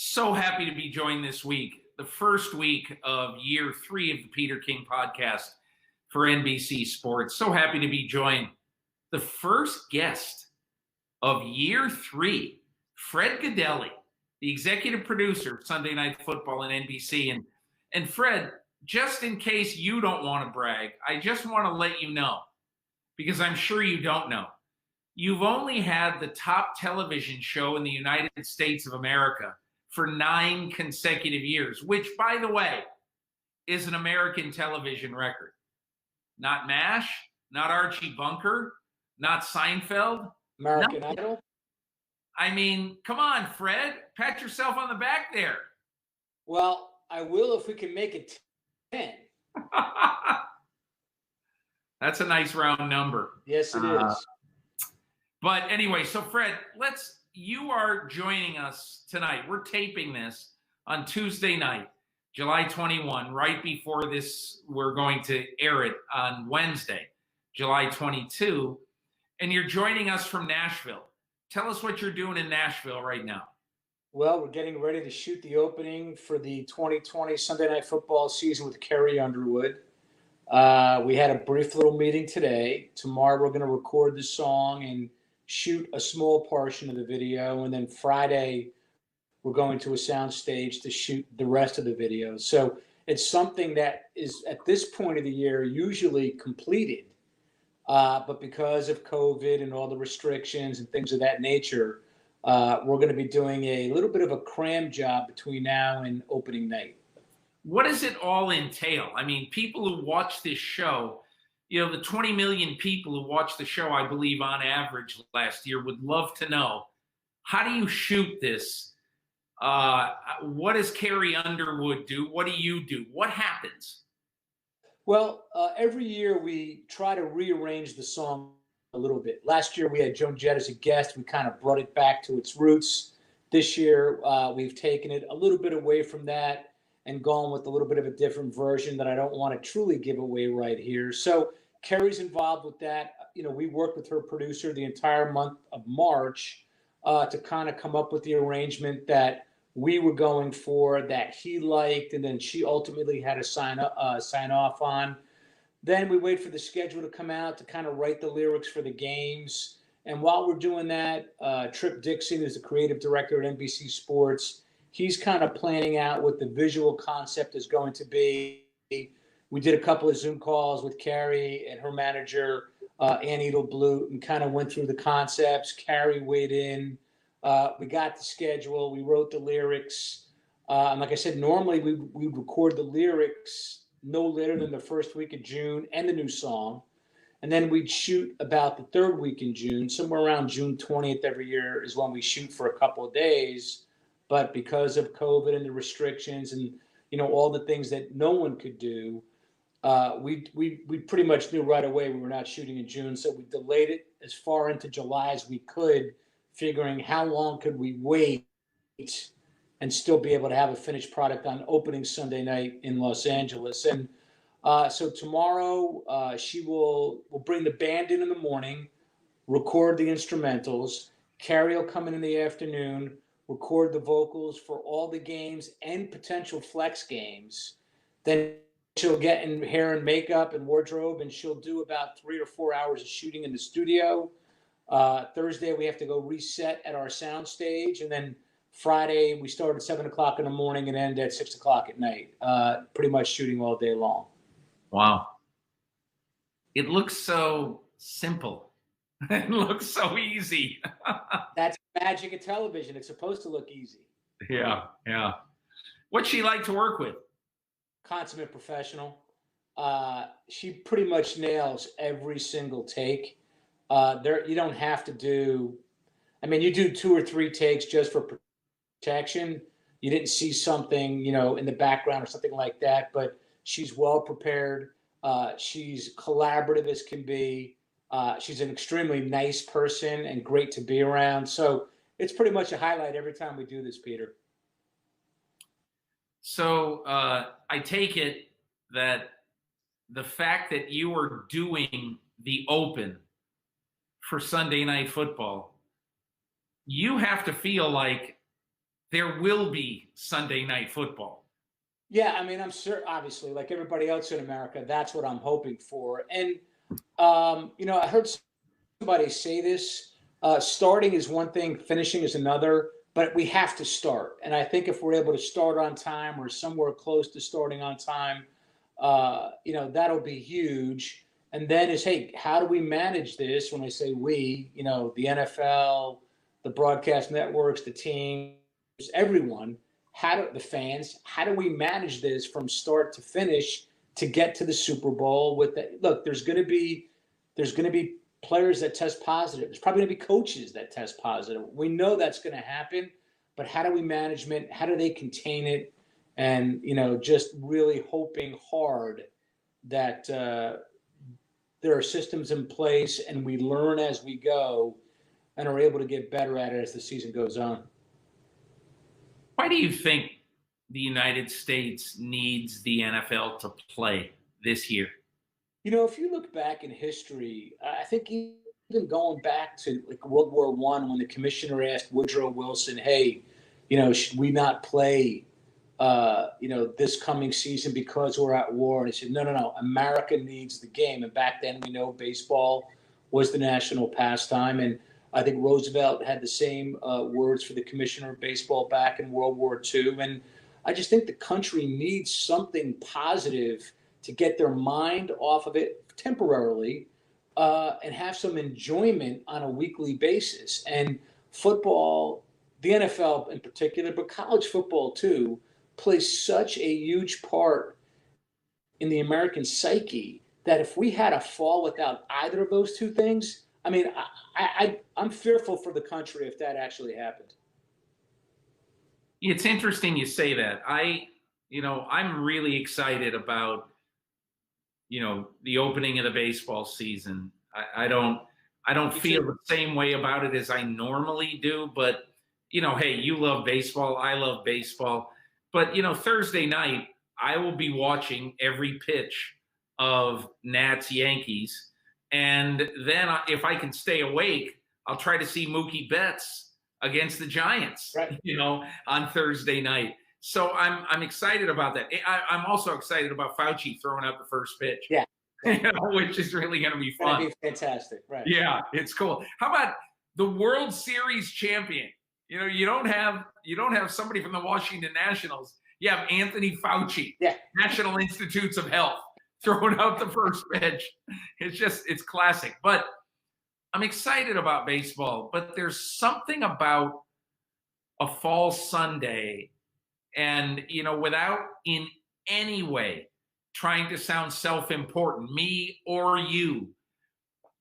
So happy to be joined this week, the first week of year 3 of the Peter King podcast for NBC Sports. So happy to be joined. The first guest of year 3, Fred Gaudelli, the executive producer of Sunday Night Football on NBC. And Fred, just in case you don't want to brag, I just want to let you know, because I'm sure you don't know, you've only had the top television show in the United States of America for 9 consecutive years, which, by the way, is an American television record. Not MASH, not Archie Bunker, not Seinfeld. American Idol? I mean, come on, Fred. Pat yourself on the back there. Well, I will if we can make it 10. That's a nice round number. Yes, it is. But anyway, so Fred, you are joining us tonight. We're taping this on Tuesday night, July 21, right before this. We're going to air it on Wednesday, July 22. And you're joining us from Nashville. Tell us what you're doing in Nashville right now. Well, we're getting ready to shoot the opening for the 2020 Sunday Night Football season with Carrie Underwood. We had a brief little meeting today. Tomorrow we're going to record the song and shoot a small portion of the video, and then Friday we're going to a sound stage to shoot the rest of the video. So it's something that is at this point of the year usually completed, but because of COVID and all the restrictions and things of that nature, we're going to be doing a little bit of a cram job between now and opening night. What does it all entail? I mean, people who watch this show, the 20 million people who watched the show, I believe, on average last year, would love to know, how do you shoot this? What does Carrie Underwood do? What do you do? What happens? Well, every year we try to rearrange the song a little bit. Last year we had Joan Jett as a guest. We kind of brought it back to its roots. This year we've taken it a little bit away from that and gone with a little bit of a different version that I don't want to truly give away right here. So Carrie's involved with that. We worked with her producer the entire month of March to kind of come up with the arrangement that we were going for, that he liked, and then she ultimately had to sign off on. Then we wait for the schedule to come out to kind of write the lyrics for the games. And while we're doing that, Trip Dixon is the creative director at NBC Sports. He's kind of planning out what the visual concept is going to be. We did a couple of Zoom calls with Carrie and her manager, Ann Edelblut, and kind of went through the concepts. Carrie weighed in. We got the schedule. We wrote the lyrics. And like I said, normally we record the lyrics no later than the first week of June and the new song. And then we'd shoot about the third week in June. Somewhere around June 20th every year is when we shoot for a couple of days. But because of COVID and the restrictions and, all the things that no one could do, we pretty much knew right away we were not shooting in June. So we delayed it as far into July as we could, figuring how long could we wait and still be able to have a finished product on opening Sunday night in Los Angeles. And so tomorrow we'll bring the band in the morning, record the instrumentals. Carrie will come in the afternoon, record the vocals for all the games and potential flex games. Then she'll get in hair and makeup and wardrobe, and she'll do about 3 or 4 hours of shooting in the studio. Thursday, we have to go reset at our sound stage. And then Friday, we start at 7 o'clock in the morning and end at 6 o'clock at night, pretty much shooting all day long. Wow. It looks so simple. It looks so easy. That's magic of television. It's supposed to look easy. Yeah. What's she like to work with? Consummate professional. She pretty much nails every single take. You don't have to do, you do 2 or 3 takes just for protection. You didn't see something, in the background or something like that, but she's well prepared. She's collaborative as can be. She's an extremely nice person and great to be around. So it's pretty much a highlight every time we do this, Peter. So I take it that the fact that you are doing the open for Sunday Night Football, you have to feel like there will be Sunday night football. Yeah, I mean, I'm sure, obviously, like everybody else in America, that's what I'm hoping for. And, I heard somebody say this, starting is one thing, finishing is another, but we have to start. And I think if we're able to start on time or somewhere close to starting on time, that'll be huge. And then hey, how do we manage this? When I say we, the NFL, the broadcast networks, the teams, everyone, the fans, how do we manage this from start to finish to get to the Super Bowl with that? Look, there's going to be players that test positive. There's probably going to be coaches that test positive. We know that's going to happen, but how do we management? How do they contain it? And, just really hoping hard that there are systems in place and we learn as we go and are able to get better at it as the season goes on. Why do you think the United States needs the NFL to play this year? If you look back in history, I think even going back to like World War I, when the commissioner asked Woodrow Wilson, "Hey, should we not play, this coming season because we're at war?" And he said, "No. America needs the game." And back then, we know baseball was the national pastime, and I think Roosevelt had the same words for the commissioner of baseball back in World War II. And I just think the country needs something positive to get their mind off of it temporarily and have some enjoyment on a weekly basis. And football, the NFL in particular, but college football too, plays such a huge part in the American psyche that if we had a fall without either of those two things, I mean, I'm fearful for the country if that actually happened. It's interesting you say that. I'm really excited about, the opening of the baseball season. I don't feel the same way about it as I normally do, but hey, you love baseball, I love baseball. But Thursday night, I will be watching every pitch of Nats Yankees. And then if I can stay awake, I'll try to see Mookie Betts against the Giants, right, on Thursday night. So I'm excited about that. I'm also excited about Fauci throwing out the first pitch. Yeah. Which is really going to be fun. It's going to be fantastic, right? Yeah, it's cool. How about the World Series champion? You don't have somebody from the Washington Nationals. You have Anthony Fauci, National Institutes of Health, throwing out the first pitch. It's classic. But I'm excited about baseball, but there's something about a fall Sunday and, without in any way trying to sound self-important, me or you,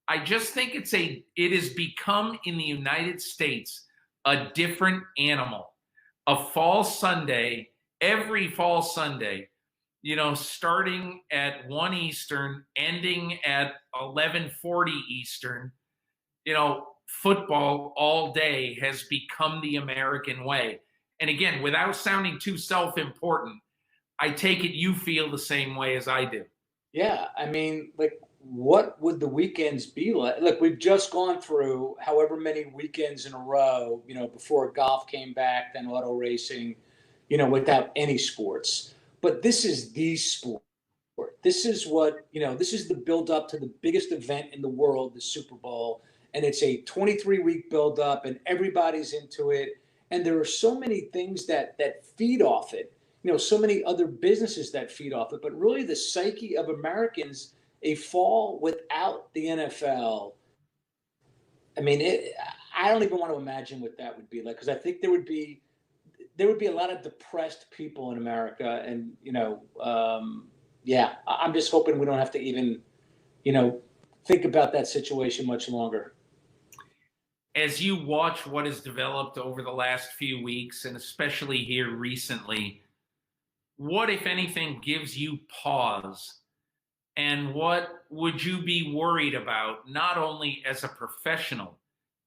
I just think it has become in the United States a different animal. A fall Sunday, every fall Sunday, starting at 1 Eastern, ending at 11:40 Eastern, football all day has become the American way. And again, without sounding too self-important, I take it you feel the same way as I do. Yeah, I mean, like, what would the weekends be like? Look, we've just gone through however many weekends in a row, before golf came back, then auto racing, without any sports. But this is the sport. This is what, this is the build up to the biggest event in the world, the Super Bowl. And it's a 23-week build up and everybody's into it. And there are so many things that feed off it. So many other businesses that feed off it, but really the psyche of Americans, a fall without the NFL. I mean, I don't even want to imagine what that would be like, because I think there would be a lot of depressed people in America, and I'm just hoping we don't have to even, think about that situation much longer. As you watch what has developed over the last few weeks, and especially here recently, what, if anything, gives you pause? And what would you be worried about, not only as a professional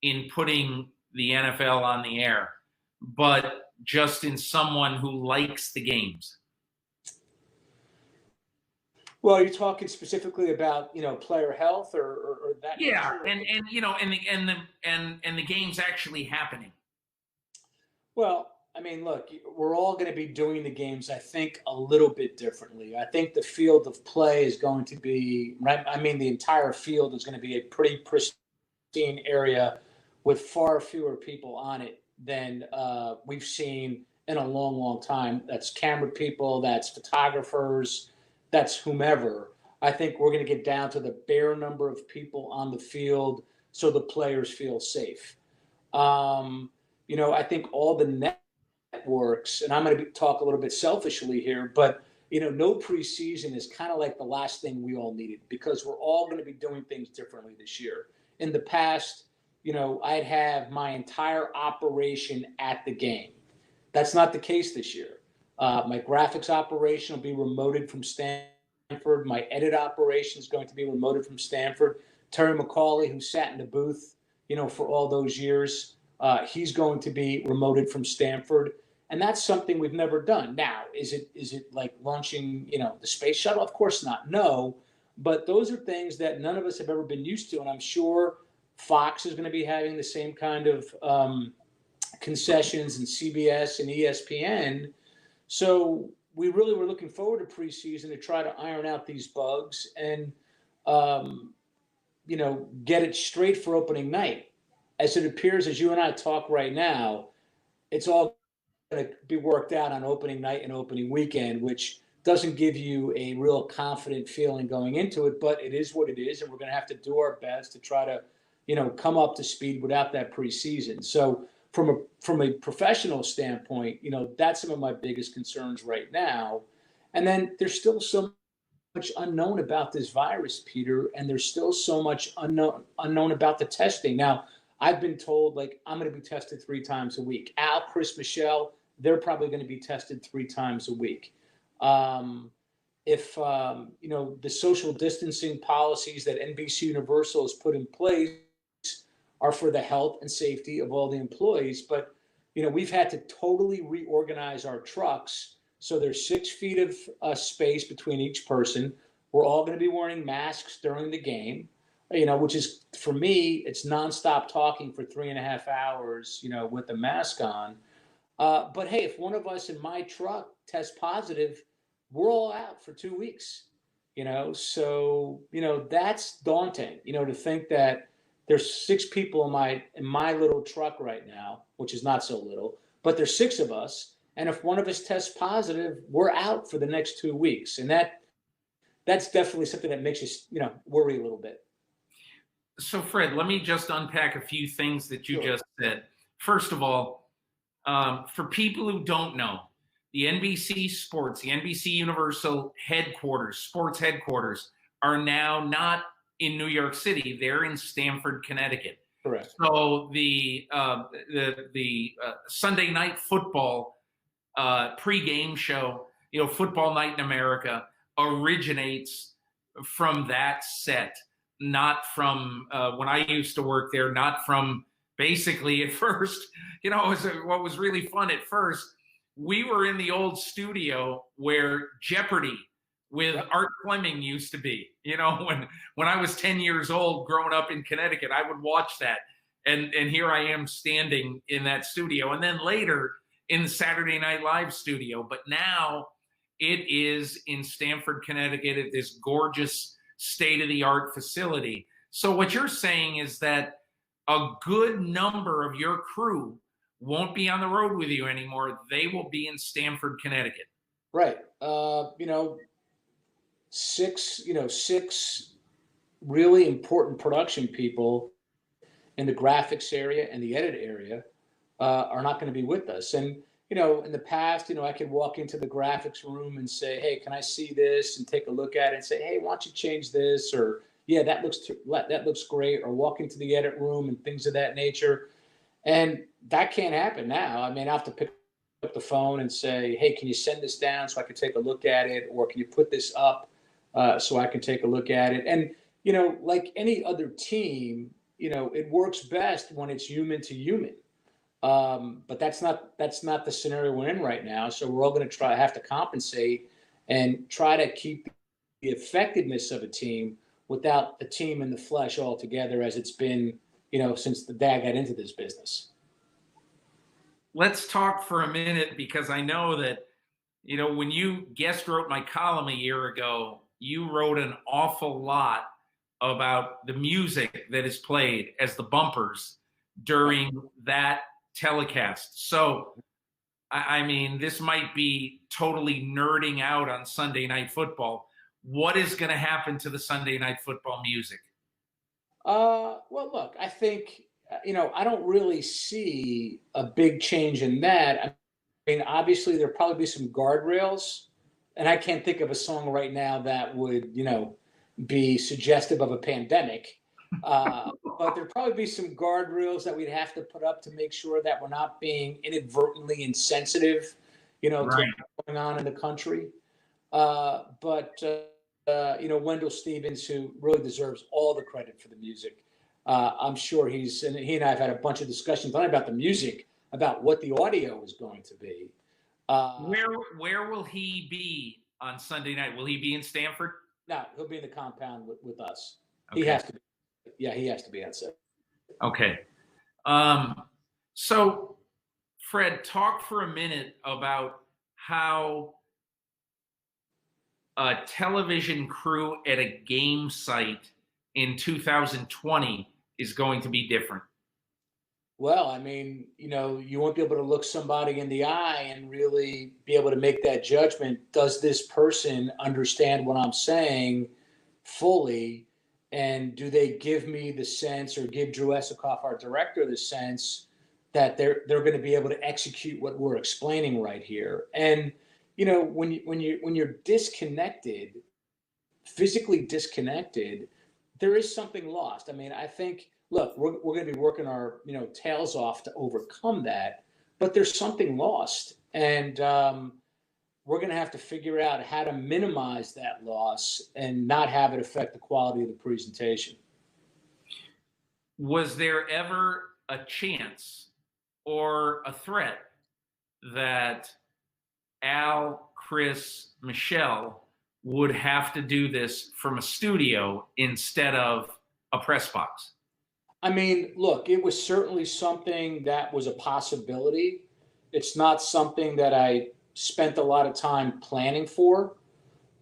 in putting the NFL on the air, but just in someone who likes the games? Well, are you talking specifically about, player health or that? Yeah, and the games actually happening. Well, I mean, look, we're all going to be doing the games, I think, a little bit differently. I think the field of play is going to be, I mean, the entire field is going to be a pretty pristine area with far fewer people on it than we've seen in a long, long time. That's camera people, that's photographers, that's whomever. I think we're going to get down to the bare number of people on the field so the players feel safe. I think all the networks, and I'm going to talk a little bit selfishly here, but no preseason is kind of like the last thing we all needed because we're all going to be doing things differently this year. In the past, I'd have my entire operation at the game. That's not the case this year. My graphics operation will be remoted from Stanford. My edit operation is going to be remoted from Stanford. Terry McCauley, who sat in the booth, for all those years, he's going to be remoted from Stanford. And that's something we've never done. Now, is it like launching, the space shuttle? Of course not. No. But those are things that none of us have ever been used to. And I'm sure Fox is going to be having the same kind of concessions, and CBS and ESPN. So we really were looking forward to preseason to try to iron out these bugs and, get it straight for opening night. As it appears, as you and I talk right now, it's all going to be worked out on opening night and opening weekend, which doesn't give you a real confident feeling going into it, but it is what it is. And we're going to have to do our best to try to, come up to speed without that preseason. So from a professional standpoint, that's some of my biggest concerns right now. And then there's still so much unknown about this virus, Peter, and there's still so much unknown about the testing. Now, I've been told, I'm going to be tested 3 times a week. Al, Chris, Michelle, they're probably going to be tested 3 times a week. If the social distancing policies that NBC Universal has put in place are for the health and safety of all the employees, but we've had to totally reorganize our trucks so there's 6 feet of space between each person. We're all going to be wearing masks during the game. Which is, for me, it's nonstop talking for 3.5 hours, with the mask on. But hey, if one of us in my truck tests positive, we're all out for 2 weeks, so, that's daunting, to think that there's 6 people in my little truck right now, which is not so little, but there's 6 of us. And if one of us tests positive, we're out for the next 2 weeks. And that's definitely something that makes us, worry a little bit. So, Fred, let me just unpack a few things that you just said. First of all, for people who don't know, the NBC Sports, the NBC Universal headquarters, sports headquarters, are now not in New York City. They're in Stamford, Connecticut. Correct. So the Sunday night football pregame show, Football Night in America, originates from that set. Not from when I used to work there, not from basically at first, what was really fun at first, we were in the old studio where Jeopardy with Art Fleming used to be. When I was 10 years old growing up in Connecticut, I would watch that. And here I am standing in that studio. And then later in the Saturday Night Live studio. But now it is in Stamford, Connecticut at this gorgeous state-of-the-art facility. So what you're saying is that a good number of your crew won't be on the road with you anymore. They will be in Stamford, Connecticut. Right. 6 really important production people in the graphics area and the edit area are not going to be with us. And in the past, I could walk into the graphics room and say, hey, can I see this? And take a look at it and say, hey, why don't you change this? Or, yeah, that looks great. Or walk into the edit room and things of that nature. And that can't happen now. I mean, I have to pick up the phone and say, hey, can you send this down so I can take a look at it? Or can you put this up so I can take a look at it? And, like any other team, it works best when it's human to human. But that's not the scenario we're in right now. So we're all going to have to compensate and try to keep the effectiveness of a team without the team in the flesh altogether, as it's been, since the day I got into this business. let's talk for a minute, because I know that, when you guest wrote my column a year ago, you wrote an awful lot about the music that is played as the bumpers during that telecast. So, I mean, this might be totally nerding out on Sunday Night Football. What is going to happen to the Sunday Night Football music? Well, look, I think, I don't really see a big change in that. I mean, obviously, there'll probably be some guardrails, and I can't think of a song right now that would, be suggestive of a pandemic. But there'd probably be some guardrails that we'd have to put up to make sure that we're not being inadvertently insensitive, to Right. what's going on in the country. Wendell Stevens, who really deserves all the credit for the music. I'm sure he and I have had a bunch of discussions not about the music, about what the audio is going to be. Where will he be on Sunday night? Will he be in Stamford? No, he'll be in the compound with us. Okay. He has to be. Yeah, he has to be on set. Okay. So, Fred, talk for a minute about how a television crew at a game site in 2020 is going to be different. Well, I mean, you won't be able to look somebody in the eye and really be able to make that judgment. Does this person understand what I'm saying fully? And do they give me the sense, or give Drew Esikoff, our director, the sense that they're going to be able to execute what we're explaining right here? And when you're disconnected, physically disconnected, there is something lost. I mean, I think, look, we're going to be working our tails off to overcome that, but there's something lost, and we're going to have to figure out how to minimize that loss and not have it affect the quality of the presentation. Was there ever a chance or a threat that Al, Chris, Michelle would have to do this from a studio instead of a press box? I mean, look, it was certainly something that was a possibility. It's not something that I spent a lot of time planning for,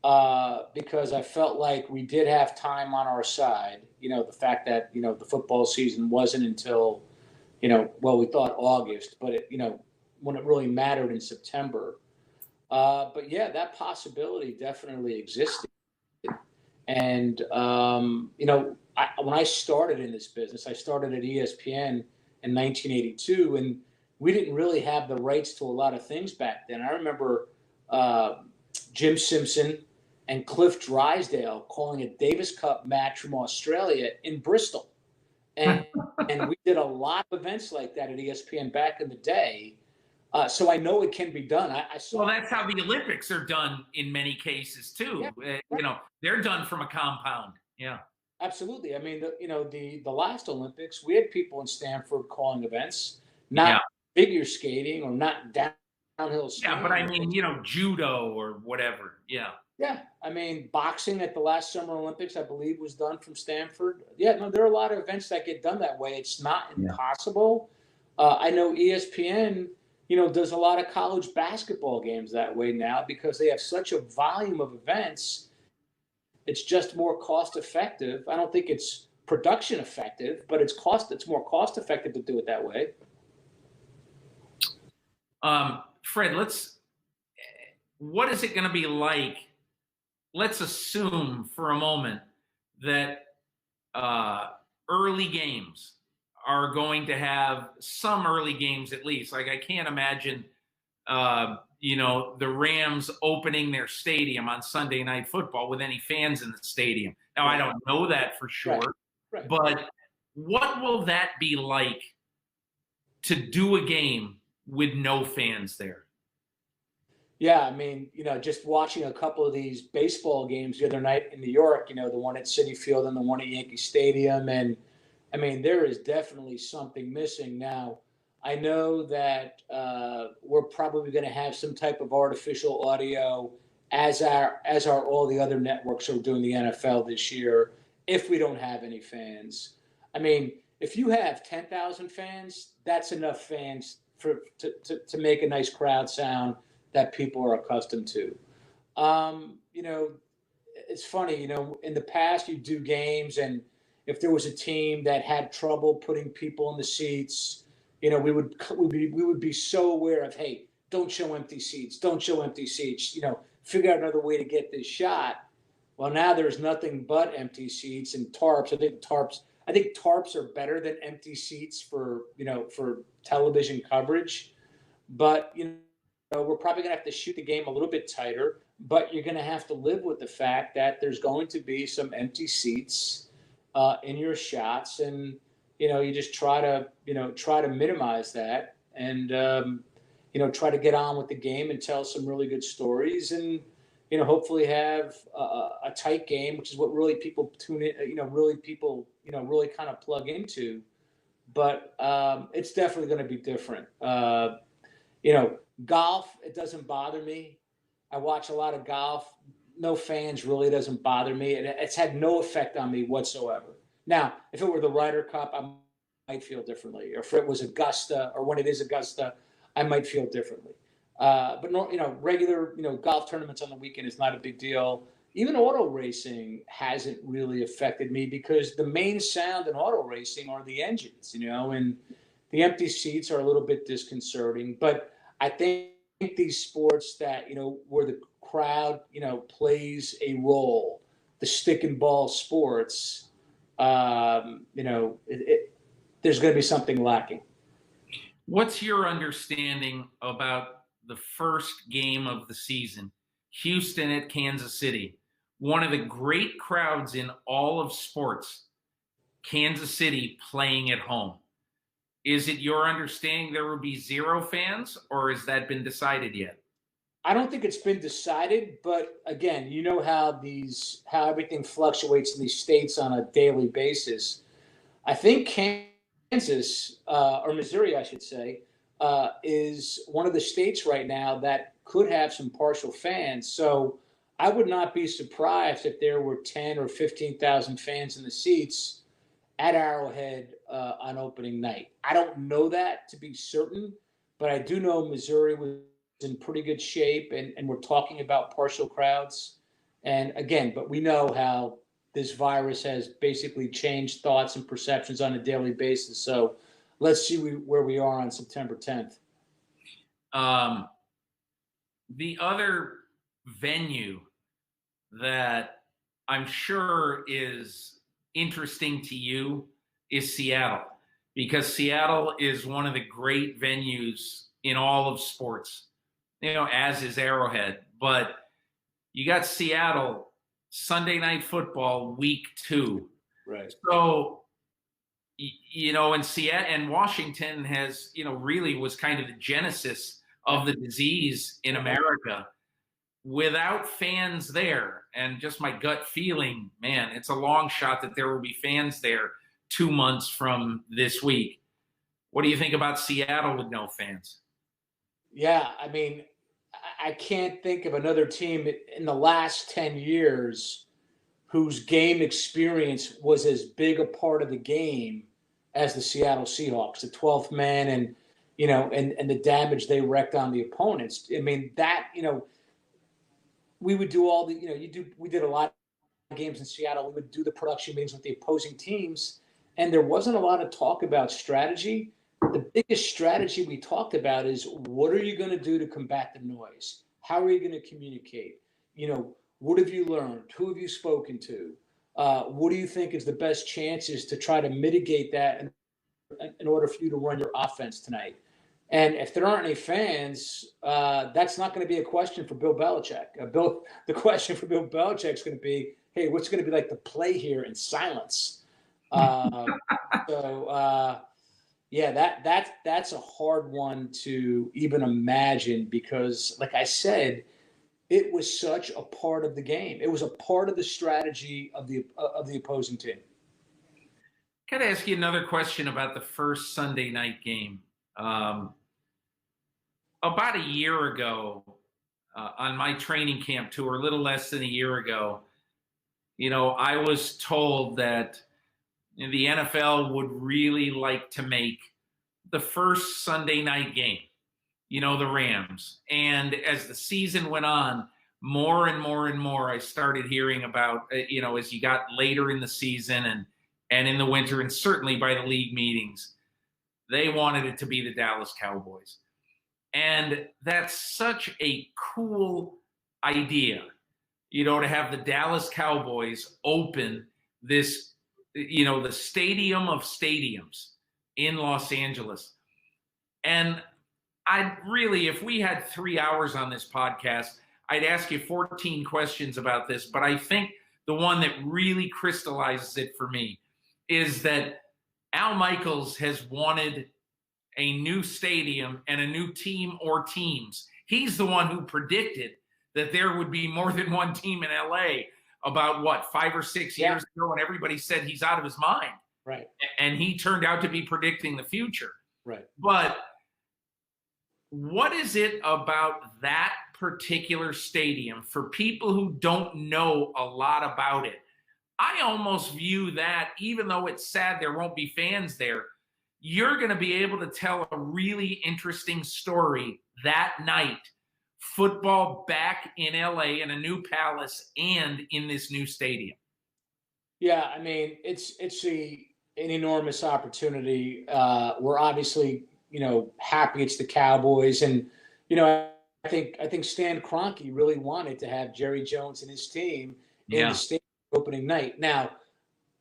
because I felt like we did have time on our side. The fact that, the football season wasn't until, we thought August, but when it really mattered in September. But yeah, that possibility definitely existed. And, when I started in this business, I started at ESPN in 1982, and we didn't really have the rights to a lot of things back then. I remember Jim Simpson and Cliff Drysdale calling a Davis Cup match from Australia in Bristol. And we did a lot of events like that at ESPN back in the day. So I know it can be done. I saw. Well, that's how the Olympics are done in many cases too. Yeah, right. They're done from a compound. Yeah, absolutely. I mean, the last Olympics, we had people in Stamford calling events, not figure skating or not downhill skiing. Yeah, but I mean, judo or whatever. Yeah. Yeah, I mean, boxing at the last Summer Olympics, I believe, was done from Stamford. Yeah, no, there are a lot of events that get done that way. It's not impossible. I know ESPN, does a lot of college basketball games that way now because they have such a volume of events. It's just more cost effective. I don't think it's production effective, but it's more cost effective to do it that way. Fred, what is it going to be like? Let's assume for a moment that early games are going to have some early games at least. Like I can't imagine, the Rams opening their stadium on Sunday Night Football with any fans in the stadium. Now, I don't know that for sure, right. But what will that be like to do a game with no fans there? Yeah, I mean, just watching a couple of these baseball games the other night in New York, the one at Citi Field and the one at Yankee Stadium. And, I mean, there is definitely something missing. Now, I know that we're probably going to have some type of artificial audio as are all the other networks who are doing the NFL this year, if we don't have any fans. I mean, if you have 10,000 fans, that's enough fans to make a nice crowd sound that people are accustomed to. It's funny, in the past you do games, and if there was a team that had trouble putting people in the seats, we would be so aware of, hey, don't show empty seats, don't show empty seats, figure out another way to get this shot. Well, now there's nothing but empty seats and tarps. I think tarps are better than empty seats for television coverage. But we're probably going to have to shoot the game a little bit tighter. But you're going to have to live with the fact that there's going to be some empty seats in your shots, and you just try to minimize that, and try to get on with the game and tell some really good stories, and hopefully have a tight game, which is what really people tune in, really kind of plug into. But it's definitely going to be different. Golf, it doesn't bother me. I watch a lot of golf. No fans really doesn't bother me. It's had no effect on me whatsoever. Now, if it were the Ryder Cup, I might feel differently. Or if it was Augusta, or when it is Augusta, I might feel differently. But no, regular, golf tournaments on the weekend is not a big deal. Even auto racing hasn't really affected me, because the main sound in auto racing are the engines, and the empty seats are a little bit disconcerting. But I think these sports that, where the crowd, plays a role, the stick and ball sports, there's going to be something lacking. What's your understanding about the first game of the season, Houston at Kansas City? One of the great crowds in all of sports, Kansas City playing at home. Is it your understanding there will be 0 fans, or has that been decided yet? I don't think it's been decided, but again, how everything fluctuates in these states on a daily basis. I think Kansas, or Missouri, I should say, is one of the states right now that could have some partial fans. So I would not be surprised if there were 10 or 15,000 fans in the seats at Arrowhead on opening night. I don't know that to be certain, but I do know Missouri was in pretty good shape, and we're talking about partial crowds. And again, but we know how this virus has basically changed thoughts and perceptions on a daily basis. So let's see where we are on September 10th. The other venue that I'm sure is interesting to you is Seattle, because Seattle is one of the great venues in all of sports, as is Arrowhead. But you got Seattle, Sunday Night Football, week 2. Right. So, and Seattle and Washington has, really was kind of the genesis of the disease in America. Without fans there, and just my gut feeling, man, it's a long shot that there will be fans there 2 months from this week. What do you think about Seattle with no fans? Yeah, I mean, I can't think of another team in the last 10 years whose game experience was as big a part of the game as the Seattle Seahawks, the 12th man, and and the damage they wreaked on the opponents. I mean, that, we would do all the, we did a lot of games in Seattle. We would do the production meetings with the opposing teams, and there wasn't a lot of talk about strategy. The biggest strategy we talked about is, what are you going to do to combat the noise? How are you going to communicate? What have you learned? Who have you spoken to? What do you think is the best chances to try to mitigate that in order for you to run your offense tonight? And if there aren't any fans, that's not going to be a question for Bill Belichick. The question for Bill Belichick is going to be, hey, what's going to be like the play here in silence? That's a hard one to even imagine, because, like I said, it was such a part of the game. It was a part of the strategy of the opposing team. Got to ask you another question about the first Sunday night game. About a year ago, on my training camp tour, a little less than a year ago, I was told that the NFL would really like to make the first Sunday night game, the Rams. And as the season went on, more and more and more, I started hearing about, as you got later in the season and in the winter, and certainly by the league meetings, they wanted it to be the Dallas Cowboys. And that's such a cool idea, to have the Dallas Cowboys open this, the stadium of stadiums in Los Angeles. And if we had 3 hours on this podcast, I'd ask you 14 questions about this. But I think the one that really crystallizes it for me is that Al Michaels has wanted a new stadium and a new team or teams. He's the one who predicted that there would be more than one team in LA about 5 or 6 years ago, and everybody said he's out of his mind. Right. And he turned out to be predicting the future. Right. But what is it about that particular stadium for people who don't know a lot about it? I almost view that, even though it's sad there won't be fans there, you're going to be able to tell a really interesting story that night. Football back in LA in a new palace and in this new stadium. Yeah, I mean, it's an enormous opportunity. We're obviously, happy it's the Cowboys, and I think Stan Kroenke really wanted to have Jerry Jones and his team in the stadium opening night. Now,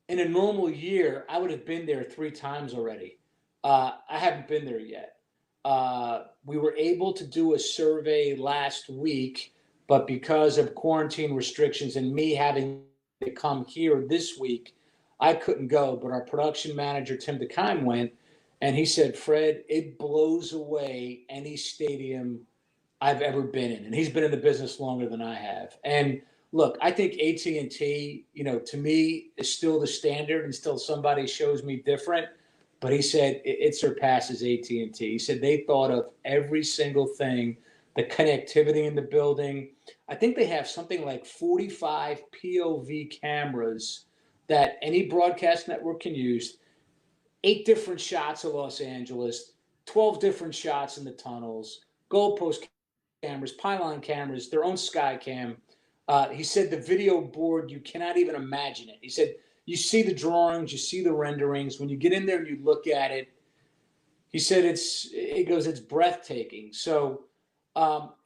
in a normal year, I would have been there 3 times already. I haven't been there yet. We were able to do a survey last week, but because of quarantine restrictions and me having to come here this week, I couldn't go. But our production manager, Tim DeKime, went, and he said, Fred, it blows away any stadium I've ever been in. And he's been in the business longer than I have. And look, I think AT&T, to me, is still the standard until somebody shows me different. But he said it surpasses AT&T. He said they thought of every single thing, the connectivity in the building. I think they have something like 45 POV cameras that any broadcast network can use, 8 different shots of Los Angeles, 12 different shots in the tunnels, goalpost cameras, pylon cameras, their own sky cam. He said the video board, you cannot even imagine it. He said, you see the drawings, you see the renderings. When you get in there and you look at it, he said it's breathtaking. So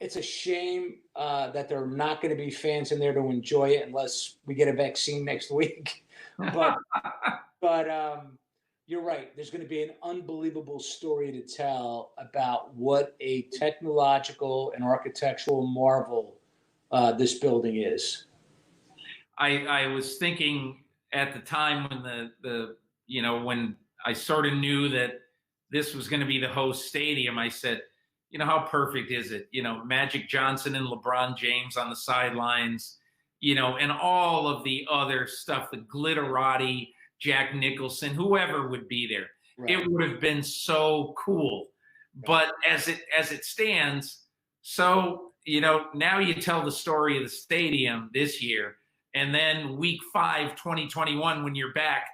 it's a shame that there are not going to be fans in there to enjoy it unless we get a vaccine next week. But you're right. There's going to be an unbelievable story to tell about what a technological and architectural marvel this building is. I was thinking at the time when when I sort of knew that this was going to be the host stadium, I said, how perfect is it? Magic Johnson and LeBron James on the sidelines, and all of the other stuff, the Glitterati, Jack Nicholson, whoever would be there. Right. It would have been so cool. Right. But as it stands, so, now you tell the story of the stadium this year. And then week 5, 2021, when you're back,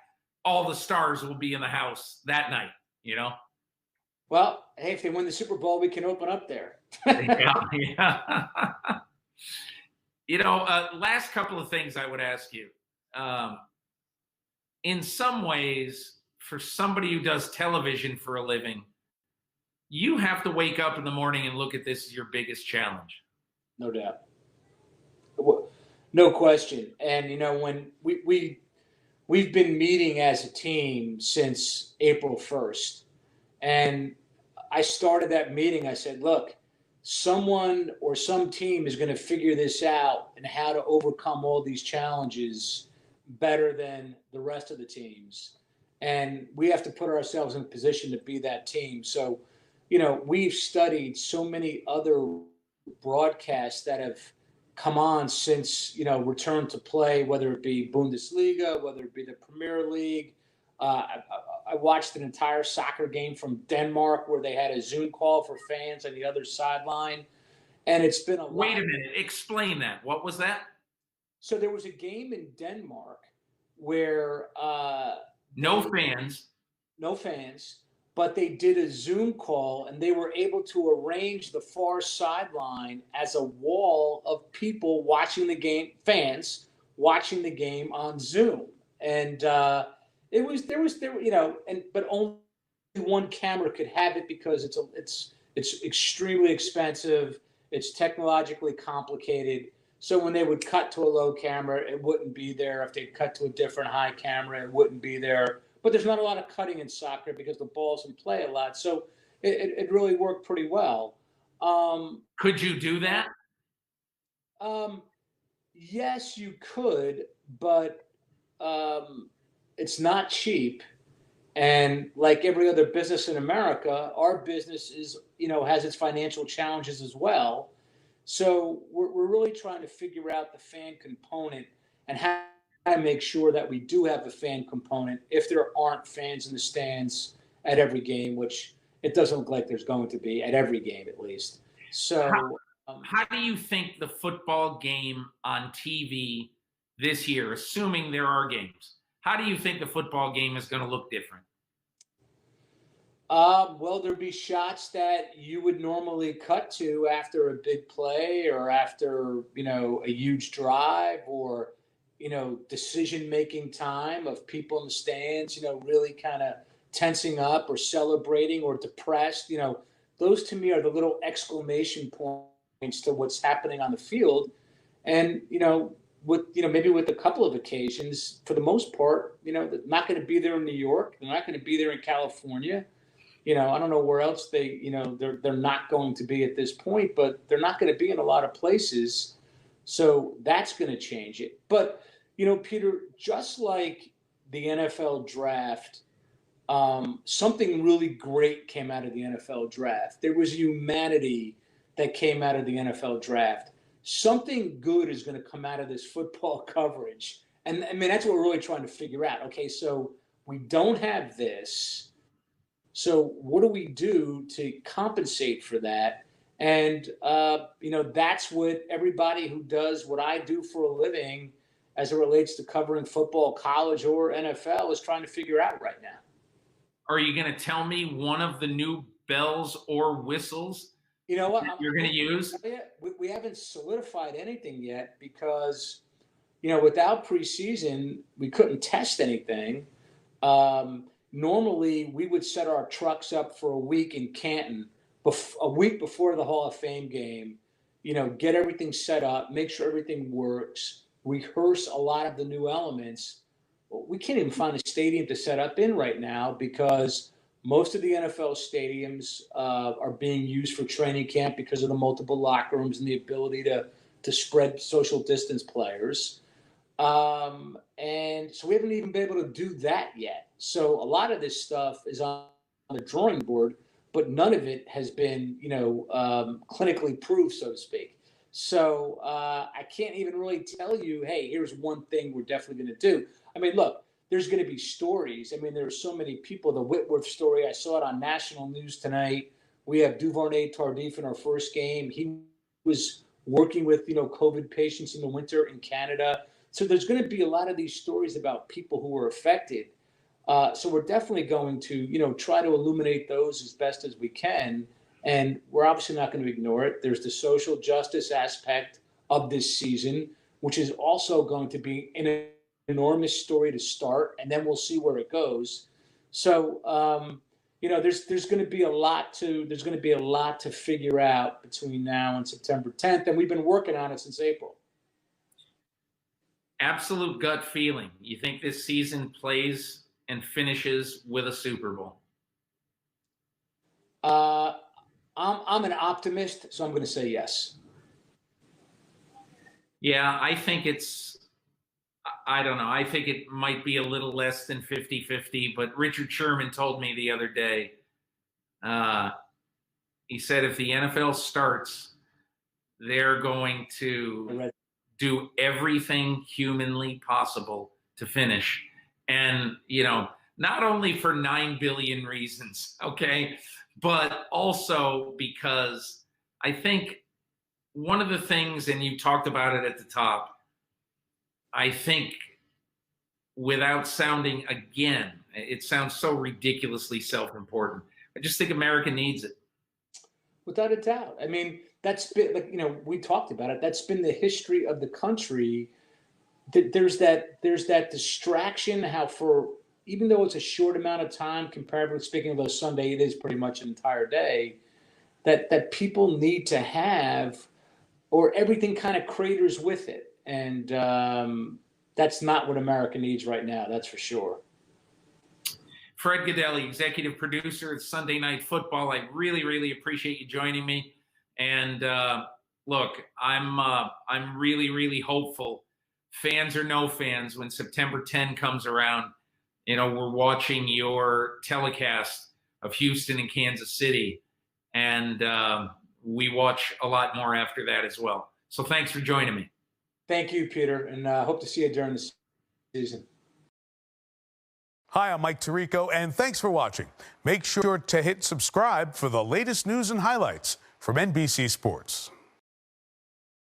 all the stars will be in the house that night, Well, hey, if they win the Super Bowl, we can open up there. Yeah. Last couple of things I would ask you. In some ways, for somebody who does television for a living, you have to wake up in the morning and look at this as your biggest challenge. No doubt. No question. And, when we've been meeting as a team since April 1st, and I started that meeting, I said, look, someone or some team is going to figure this out and how to overcome all these challenges better than the rest of the teams. And we have to put ourselves in a position to be that team. So, we've studied so many other broadcasts that have come on since, return to play, whether it be Bundesliga, whether it be the Premier League. I watched an entire soccer game from Denmark where they had a Zoom call for fans on the other sideline. And it's been a lot. Wait a minute. Explain that. What was that? So there was a game in Denmark where no fans. but they did a Zoom call and they were able to arrange the far sideline as a wall of people watching the game, fans watching the game on Zoom. And there, but only one camera could have it because it's extremely expensive. It's technologically complicated. So when they would cut to a low camera, it wouldn't be there. If they'd cut to a different high camera, it wouldn't be there. But there's not a lot of cutting in soccer because the ball's in play a lot. So it really worked pretty well. Could you do that? Yes, you could, but it's not cheap. And like every other business in America, our business has its financial challenges as well. So we're really trying to figure out the fan component and how to make sure that we do have a fan component if there aren't fans in the stands at every game, which it doesn't look like there's going to be at every game at least. So how do you think the football game on TV this year, assuming there are games, how do you think the football game is going to look different? Well, there'd be shots that you would normally cut to after a big play or after, a huge drive or, decision-making time of people in the stands, really kind of tensing up or celebrating or depressed. Those to me are the little exclamation points to what's happening on the field. And, maybe with a couple of occasions, for the most part, they're not going to be there in New York. They're not going to be there in California. I don't know where else they're not going to be at this point, but they're not going to be in a lot of places. So that's going to change it. But, Peter, just like the NFL draft, something really great came out of the NFL draft. There was humanity that came out of the NFL draft. Something good is going to come out of this football coverage. And I mean, that's what we're really trying to figure out. Okay, so we don't have this. So what do we do to compensate for that? And, that's what everybody who does what I do for a living as it relates to covering football, college or NFL is trying to figure out right now. Are you going to tell me one of the new bells or whistles you're going to use? We haven't solidified anything yet because, without preseason, we couldn't test anything. Normally, we would set our trucks up for a week in Canton, a week before the Hall of Fame game, get everything set up, make sure everything works, rehearse a lot of the new elements. We can't even find a stadium to set up in right now because most of the NFL stadiums are being used for training camp because of the multiple locker rooms and the ability to spread social distance players. And so we haven't even been able to do that yet. So a lot of this stuff is on the drawing board, but none of it has been, clinically proved, so to speak. So I can't even really tell you, hey, here's one thing we're definitely going to do. I mean, look, there's going to be stories. I mean, there are so many people. The Whitworth story, I saw it on national news tonight. We have Duvernay Tardif in our first game. He was working with, COVID patients in the winter in Canada. So there's going to be a lot of these stories about people who were affected. So we're definitely going to, try to illuminate those as best as we can. And we're obviously not going to ignore it. There's the social justice aspect of this season, which is also going to be an enormous story to start, and then we'll see where it goes. So, there's going to be a lot to figure out between now and September 10th, and we've been working on it since April. Absolute gut feeling. You think this season plays and finishes with a Super Bowl? I'm an optimist, so I'm going to say yes. Yeah, I think I don't know. I think it might be a little less than 50-50, but Richard Sherman told me the other day, he said if the NFL starts, they're going to do everything humanly possible to finish. And, not only for 9 billion reasons, okay, but also because I think one of the things, and you talked about it at the top, I think without sounding again It sounds so ridiculously self-important. I just think America needs it. Without a doubt. I mean, that's been, like, we talked about it. That's been the history of the country. There's that distraction, how for, even though it's a short amount of time, comparatively speaking, of a Sunday, it is pretty much an entire day, that people need to have, or everything kind of craters with it. And that's not what America needs right now. That's for sure. Fred Gaudelli, executive producer of Sunday Night Football. I really, really appreciate you joining me. And look, I'm really, really hopeful, fans or no fans, when September 10 comes around, we're watching your telecast of Houston and Kansas City, and we watch a lot more after that as well. So thanks for joining me. Thank you, Peter, and hope to see you during the season. Hi, I'm Mike Tirico, and thanks for watching. Make sure to hit subscribe for the latest news and highlights from NBC Sports.